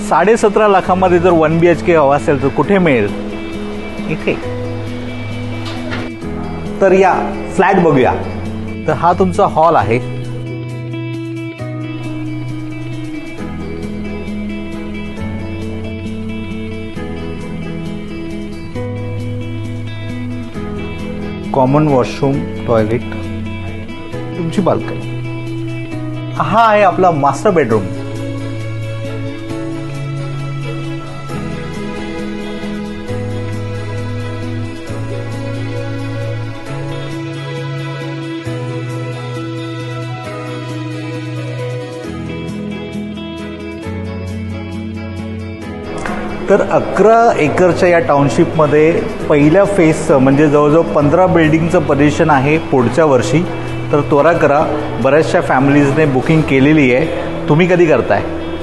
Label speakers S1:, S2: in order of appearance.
S1: 17.5 लाखामध्ये जर 1 BHK हवा असेल तर कुठे मिळेल? इथे. तर या फ्लॅट बघूया. तर हा तुमचा हॉल आहे. कॉमन वॉशरूम, टॉयलेट, तुमची बाल्कनी. हा आहे आपला मास्टर बेडरूम. तर 11 एकरच्या या टाउनशिपमध्ये पहिल्या फेजचं म्हणजे जवळजवळ 15 बिल्डिंगचं पोझिशन आहे पुढच्या वर्षी. तर त्वरा करा, बऱ्याचशा फॅमिलीजने बुकिंग केलेली आहे. तुम्ही कधी करताय?